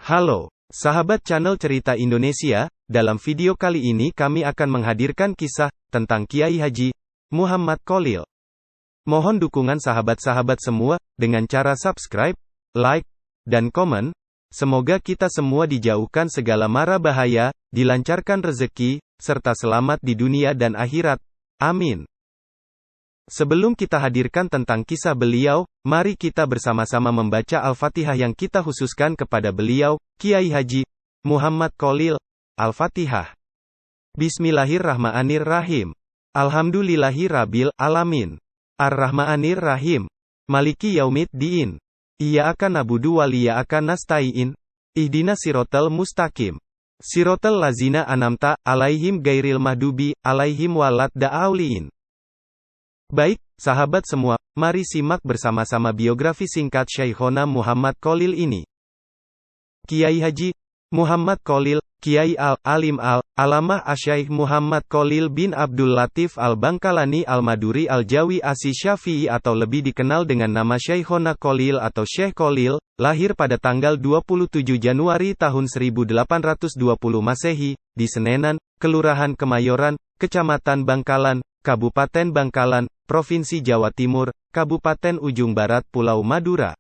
Halo, sahabat channel Cerita Indonesia. Dalam video kali ini kami akan menghadirkan kisah tentang Kiai Haji Muhammad Cholil. Mohon dukungan sahabat-sahabat semua dengan cara subscribe, like, dan komen. Semoga kita semua dijauhkan segala mara bahaya, dilancarkan rezeki, serta selamat di dunia dan akhirat. Amin. Sebelum kita hadirkan tentang kisah beliau, mari kita bersama-sama membaca Al-Fatihah yang kita khususkan kepada beliau, Kiai Haji Muhammad Cholil. Al-Fatihah. Bismillahirrahmanirrahim. Alhamdulillahirabbil alamin. Ar-Rahmanir-Rahim. Maliki Yaumiddin. Iyyaka na'budu wa iyyaka nasta'in. Ihdinas siratal mustaqim. Siratal ladzina an'amta 'alaihim ghairil maghdubi 'alaihim waladdallin. Baik, sahabat semua, mari simak bersama-sama biografi singkat Syekhona Muhammad Cholil ini. Kiai Haji Muhammad Cholil, Kiai Al-Alim Al-Alamah Asy-Syaikh Muhammad Cholil bin Abdul Latif Al-Bangkalani Al-Maduri Al-Jawi Asy-Syafi'i atau lebih dikenal dengan nama Syekhona Cholil atau Syekh Cholil, lahir pada tanggal 27 Januari tahun 1820 Masehi, di Senenan, Kelurahan Kemayoran, Kecamatan Bangkalan, Kabupaten Bangkalan, Provinsi Jawa Timur, Kabupaten Ujung Barat Pulau Madura.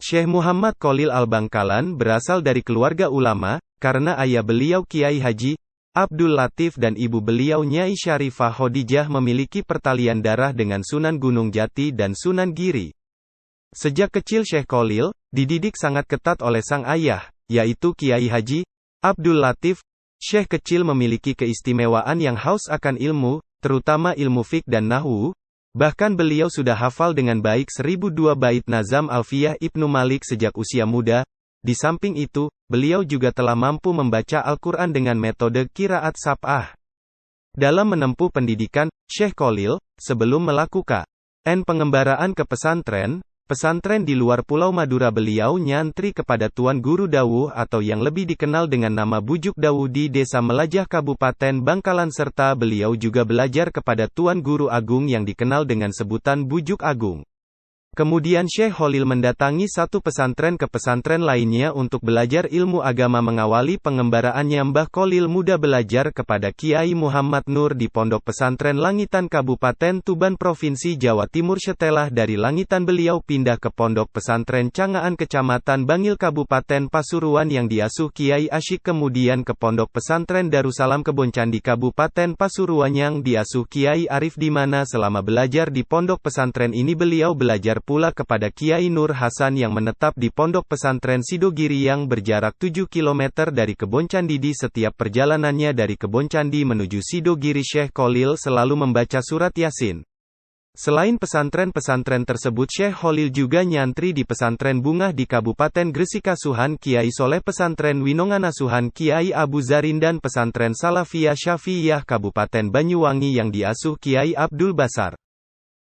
Syekh Muhammad Cholil Al-Bangkalan berasal dari keluarga ulama, karena ayah beliau Kiai Haji Abdul Latif dan ibu beliau Nyai Syarifah Khadijah memiliki pertalian darah dengan Sunan Gunung Jati dan Sunan Giri. Sejak kecil Syekh Cholil dididik sangat ketat oleh sang ayah, yaitu Kiai Haji Abdul Latif. Syekh kecil memiliki keistimewaan yang haus akan ilmu, terutama ilmu fiqh dan nahwu. Bahkan beliau sudah hafal dengan baik 1002 bait Nazam Alfiyah Ibnu Malik sejak usia muda. Di samping itu, beliau juga telah mampu membaca Al-Quran dengan metode qiraat sab'ah. Dalam menempuh pendidikan, Syekh Cholil, sebelum melakukan pengembaraan ke pesantren di luar Pulau Madura, beliau nyantri kepada Tuan Guru Dawuh atau yang lebih dikenal dengan nama Bujuk Dawuh di Desa Melajah Kabupaten Bangkalan, serta beliau juga belajar kepada Tuan Guru Agung yang dikenal dengan sebutan Bujuk Agung. Kemudian Syekh Cholil mendatangi satu pesantren ke pesantren lainnya untuk belajar ilmu agama. Mengawali pengembaraannya, Mbah Cholil muda belajar kepada Kiai Muhammad Nur di Pondok Pesantren Langitan Kabupaten Tuban Provinsi Jawa Timur. Setelah dari Langitan beliau pindah ke Pondok Pesantren Cangaan Kecamatan Bangil Kabupaten Pasuruan yang diasuh Kiai Asyik, kemudian ke Pondok Pesantren Darussalam Keboncandi Kabupaten Pasuruan yang diasuh Kiai Arif, di mana selama belajar di pondok pesantren ini beliau belajar pula kepada Kiai Nur Hasan yang menetap di Pondok Pesantren Sidogiri yang berjarak 7 km dari Keboncandi. Di setiap perjalanannya dari Keboncandi menuju Sidogiri, Syekh Cholil selalu membaca surat Yasin. Selain pesantren-pesantren tersebut, Syekh Cholil juga nyantri di pesantren Bungah di Kabupaten Gresik asuhan Kiai Soleh, pesantren Winongan asuhan Kiai Abu Zarin, dan pesantren Salafiyah Syafi'iyah Kabupaten Banyuwangi yang diasuh Kiai Abdul Basar.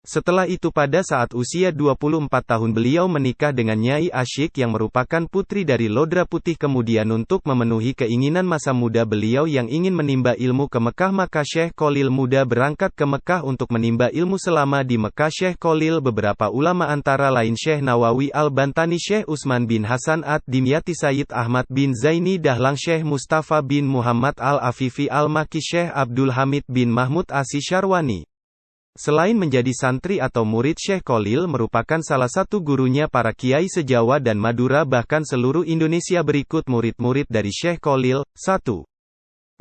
Setelah itu pada saat usia 24 tahun beliau menikah dengan Nyai Asyik yang merupakan putri dari Lodra Putih. Kemudian untuk memenuhi keinginan masa muda beliau yang ingin menimba ilmu ke Mekah, maka Syekh Cholil muda berangkat ke Mekah untuk menimba ilmu. Selama di Mekah, Syekh Cholil beberapa ulama antara lain Syekh Nawawi Al-Bantani, Syekh Utsman bin Hasan Ad-Dimyati, Sayyid Ahmad bin Zaini Dahlang, Syekh Mustafa bin Muhammad Al-Afifi Al-Makki, Syekh Abdul Hamid bin Mahmud Asy-Syarwani. Selain menjadi santri atau murid, Syekh Cholil merupakan salah satu gurunya para kiai se-Jawa dan Madura, bahkan seluruh Indonesia. Berikut murid-murid dari Syekh Cholil. 1.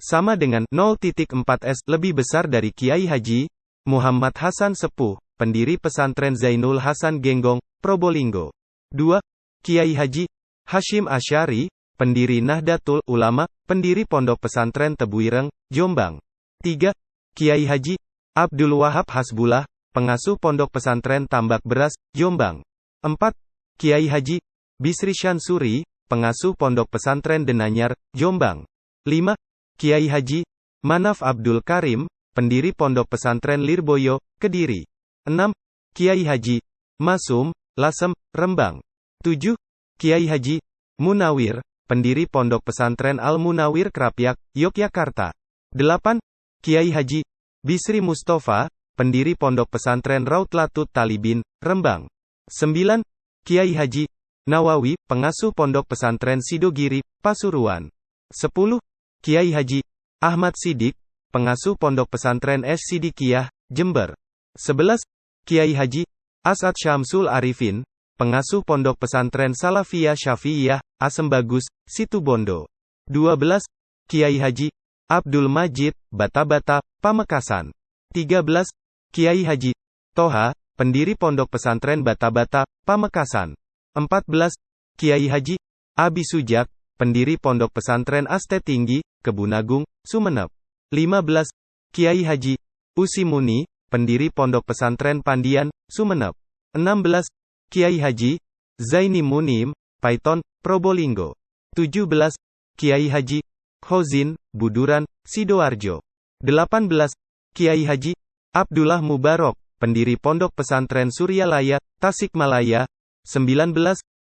Sama dengan 0.4s lebih besar dari Kiai Haji Muhammad Hasan Sepuh, pendiri pesantren Zainul Hasan Genggong, Probolinggo. 2. Kiai Haji Hashim Asy'ari, pendiri Nahdlatul Ulama, pendiri Pondok Pesantren Tebuireng, Jombang. 3. Kiai Haji Abdul Wahab Hasbullah, pengasuh Pondok Pesantren Tambak Beras, Jombang. 4. Kiai Haji Bisri Syansuri, pengasuh Pondok Pesantren Denanyar, Jombang. 5. Kiai Haji Manaf Abdul Karim, pendiri Pondok Pesantren Lirboyo, Kediri. 6. Kiai Haji Masum Lasem, Rembang. 7. Kiai Haji Munawir, pendiri Pondok Pesantren Al-Munawir Krapyak, Yogyakarta. 8. Kiai Haji Bisri Mustafa, pendiri Pondok Pesantren Rautlatut Talibin, Rembang. 9. Kiai Haji Nawawi, pengasuh Pondok Pesantren Sidogiri, Pasuruan. 10. Kiai Haji Ahmad Siddiq, pengasuh Pondok Pesantren Siddiqiyah, Jember. 11. Kiai Haji As'ad Syamsul Arifin, pengasuh Pondok Pesantren Salafiyah Syafi'iyah, Asembagus, Situbondo. 12. Kiai Haji Abdul Majid, Bata-Bata, Pamekasan. 13. Kiai Haji Toha, pendiri Pondok Pesantren Bata-Bata, Pamekasan. 14. Kiai Haji Abi Sujak, pendiri Pondok Pesantren Aste Tinggi, Kebunagung, Sumeneb. 15. Kiai Haji Usimuni, pendiri Pondok Pesantren Pandian, Sumeneb. 16. Kiai Haji Zaini Munim, Paiton, Probolinggo. 17. Kiai Haji Khozin, Buduran, Sidoarjo. 18. Kiai Haji Abdullah Mubarok, pendiri Pondok Pesantren Suryalaya, Tasikmalaya. 19.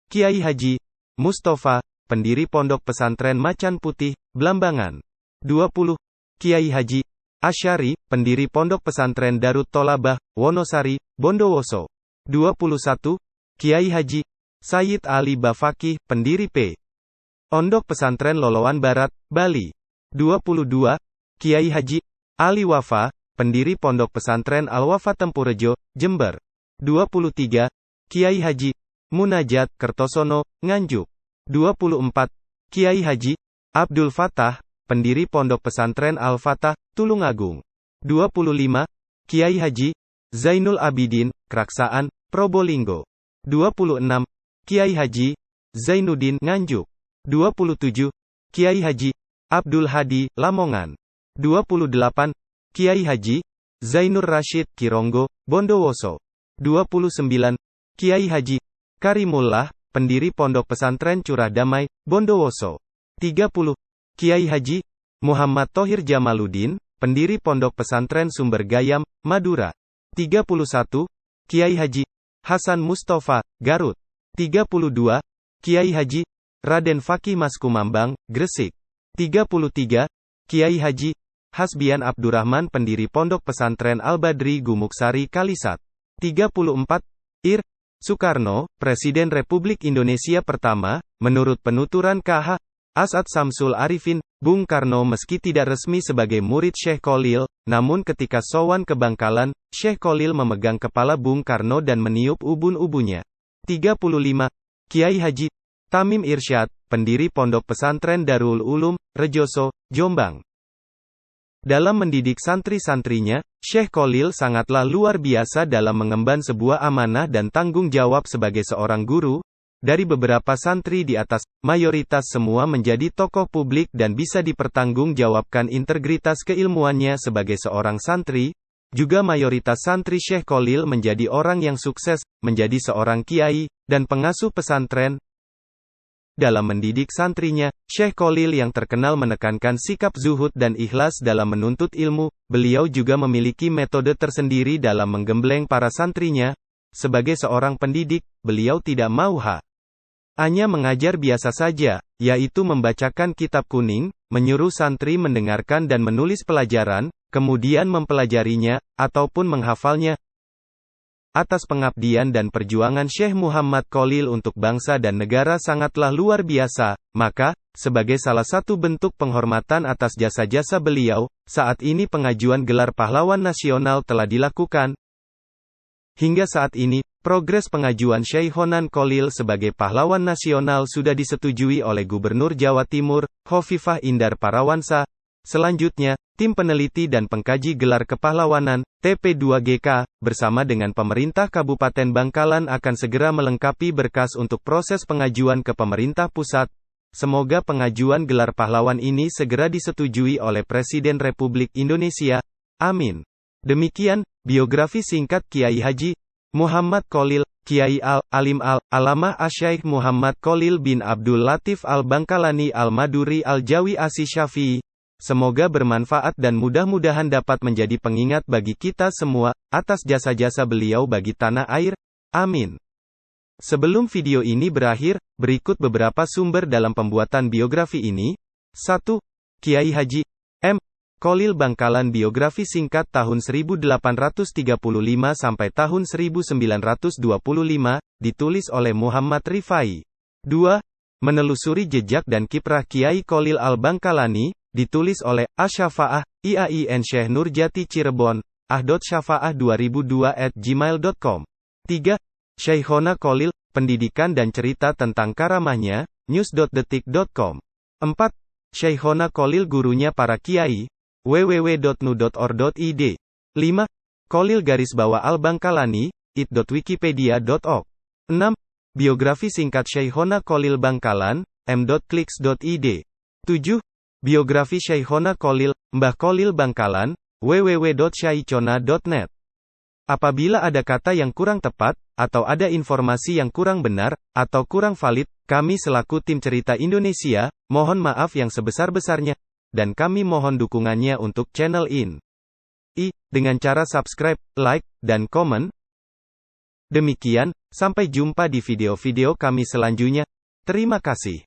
Kiai Haji Mustafa, pendiri Pondok Pesantren Macan Putih, Blambangan. 20. Kiai Haji Asyari, pendiri Pondok Pesantren Darut Tolabah, Wonosari, Bondowoso. 21. Kiai Haji Sayyid Ali Bafaki, pendiri Pondok Pesantren Lolowan Barat, Bali. 22. Kiai Haji Ali Wafa, pendiri Pondok Pesantren Al-Wafa Tempurejo, Jember. 23. Kiai Haji Munajat Kertosono, Nganjuk. 24. Kiai Haji Abdul Fatah, pendiri Pondok Pesantren Al-Fatah, Tulungagung. 25. Kiai Haji Zainul Abidin, Kraksaan, Probolinggo. 26. Kiai Haji Zainuddin, Nganjuk. 27. Kiai Haji Abdul Hadi, Lamongan. 28. Kiai Haji Zainur Rashid, Kironggo, Bondowoso. 29. Kiai Haji Karimullah, pendiri Pondok Pesantren Curah Damai, Bondowoso. 30. Kiai Haji Muhammad Thohir Jamaluddin, pendiri Pondok Pesantren Sumber Gayam, Madura. 31. Kiai Haji Hasan Mustafa, Garut. 32. Kiai Haji Raden Fakih Maskumambang, Gresik. 33. Kiai Haji Hasbian Abdurrahman, pendiri Pondok Pesantren Al-Badri Gumuksari, Kalisat. 34. Soekarno, Presiden Republik Indonesia pertama, menurut penuturan KH As'ad Syamsul Arifin, Bung Karno meski tidak resmi sebagai murid Syekh Khalil, namun ketika sowan ke Bangkalan, Syekh Khalil memegang kepala Bung Karno dan meniup ubun-ubunnya. 35. Kiai Haji Tamim Irsyad, pendiri Pondok Pesantren Darul Ulum, Rejoso, Jombang. Dalam mendidik santri-santrinya, Syekh Khalil sangatlah luar biasa dalam mengemban sebuah amanah dan tanggung jawab sebagai seorang guru. Dari beberapa santri di atas, mayoritas semua menjadi tokoh publik dan bisa dipertanggungjawabkan integritas keilmuannya sebagai seorang santri. Juga mayoritas santri Syekh Khalil menjadi orang yang sukses, menjadi seorang kiai, dan pengasuh pesantren. Dalam mendidik santrinya, Syekh Khalil yang terkenal menekankan sikap zuhud dan ikhlas dalam menuntut ilmu, beliau juga memiliki metode tersendiri dalam menggembleng para santrinya. Sebagai seorang pendidik, beliau tidak mau hanya mengajar biasa saja, yaitu membacakan kitab kuning, menyuruh santri mendengarkan dan menulis pelajaran, kemudian mempelajarinya, ataupun menghafalnya. Atas pengabdian dan perjuangan Syekh Muhammad Khalil untuk bangsa dan negara sangatlah luar biasa, maka, sebagai salah satu bentuk penghormatan atas jasa-jasa beliau, saat ini pengajuan gelar pahlawan nasional telah dilakukan. Hingga saat ini, progres pengajuan Syaikhonan Khalil sebagai pahlawan nasional sudah disetujui oleh Gubernur Jawa Timur, Khofifah Indar Parawansa. Selanjutnya, tim peneliti dan pengkaji gelar kepahlawanan, TP2GK, bersama dengan pemerintah Kabupaten Bangkalan akan segera melengkapi berkas untuk proses pengajuan ke pemerintah pusat. Semoga pengajuan gelar pahlawan ini segera disetujui oleh Presiden Republik Indonesia. Amin. Demikian, biografi singkat Kiai Haji Muhammad Khalil, Kiai Al-Alim Al-Alamah Asy-Syaikh Muhammad Khalil bin Abdul Latif Al-Bangkalani Al-Maduri Al-Jawi Asy-Syafi'i. Semoga bermanfaat dan mudah-mudahan dapat menjadi pengingat bagi kita semua, atas jasa-jasa beliau bagi tanah air. Amin. Sebelum video ini berakhir, berikut beberapa sumber dalam pembuatan biografi ini. 1. Kiai Haji M. Khalil Bangkalan, biografi singkat tahun 1835 sampai tahun 1925, ditulis oleh Muhammad Rifai. 2. Menelusuri jejak dan kiprah Kiai Cholil Al-Bangkalani, ditulis oleh Asy-Syafa'ah, IAIN Syekh Nurjati Cirebon, ah.syafa'ah2002@gmail.com. 3. Syekhona Cholil, pendidikan dan cerita tentang karamahnya, news.detik.com. 4. Syekhona Cholil gurunya para kiai, www.nu.or.id. 5. Cholil Al-Bangkalani, it.wikipedia.org. 6. Biografi singkat Syekhona Cholil Bangkalan, m.clix.id. 7. Biografi Syekhona Cholil, Mbah Cholil Bangkalan, www.syaichona.net. Apabila ada kata yang kurang tepat, atau ada informasi yang kurang benar, atau kurang valid, kami selaku tim Cerita Indonesia, mohon maaf yang sebesar-besarnya, dan kami mohon dukungannya untuk channel ini, dengan cara subscribe, like, dan komen. Demikian, sampai jumpa di video-video kami selanjutnya. Terima kasih.